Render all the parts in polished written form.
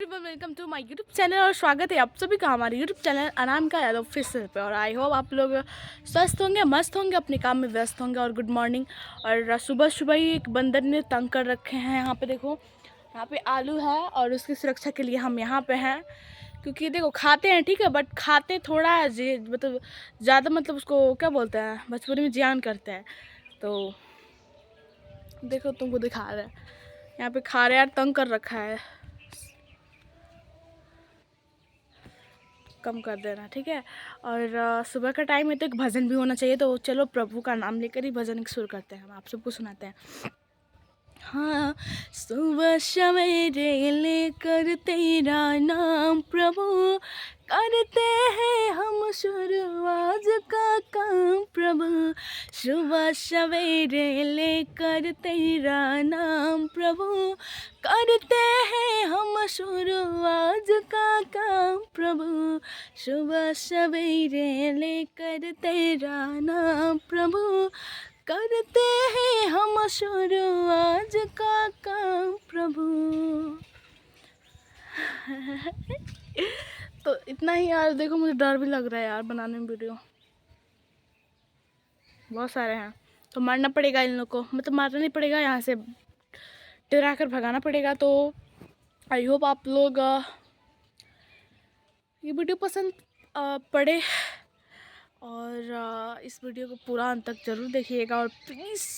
Welcome to my YouTube channel और स्वागत है आप सभी का हमारे यूट्यूब चैनल आराम का यादव ऑफिशियल पे। और आई होप आप लोग स्वस्थ होंगे, मस्त होंगे, अपने काम में व्यस्त होंगे। और गुड मॉर्निंग। और सुबह सुबह ही एक बंदर ने तंग कर रखे हैं। यहाँ पे देखो, यहाँ पे आलू है और उसकी सुरक्षा के लिए हम यहाँ पे हैं। क्योंकि देखो खाते हैं ठीक है, बट खाते थोड़ा मतलब ज़्यादा, मतलब उसको क्या बोलते हैं, बचपन में जियान करते हैं। तो देखो तुमको दिखा रहे हैं, यहाँ पे खा रहे यार, तंग कर रखा है। कम कर देना ठीक है। और सुबह का टाइम है तो एक भजन भी होना चाहिए। तो चलो प्रभु का नाम लेकर ही भजन शुरू करते हैं, हम आप सबको सुनाते हैं। हाँ, सुबह सवेरे लेकर तेरा नाम प्रभु, करते हैं हम शुरुआत का काम प्रभु। सुबह सवेरे लेकर तेरा नाम प्रभु, करते हैं हम शुरुआत का काम प्रभु। सुबह सवेरे लेकर तेरा नाम प्रभु, करते हैं हम शुरुआत का काम प्रभु। तो इतना ही यार। देखो मुझे डर भी लग रहा है यार बनाने में वीडियो, बहुत सारे हैं। तो मारना पड़ेगा इन लोग को, मतलब मारना नहीं पड़ेगा, यहाँ से डरा कर भगाना पड़ेगा। तो आई होप आप लोग ये वीडियो पसंद पड़े और इस वीडियो को पूरा अंत तक ज़रूर देखिएगा। और प्लीज़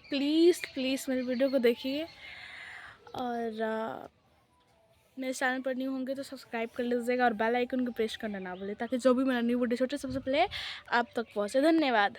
प्लीज़ प्लीज़ मेरी वीडियो को देखिए। और मेरे चैनल पर न्यू होंगे तो सब्सक्राइब कर लीजिएगा और बेल आइकन को प्रेस करना ना भूलें, ताकि जो भी मेरा न्यू वीडियो छोटे सबसे पहले आप तक पहुँचे। धन्यवाद।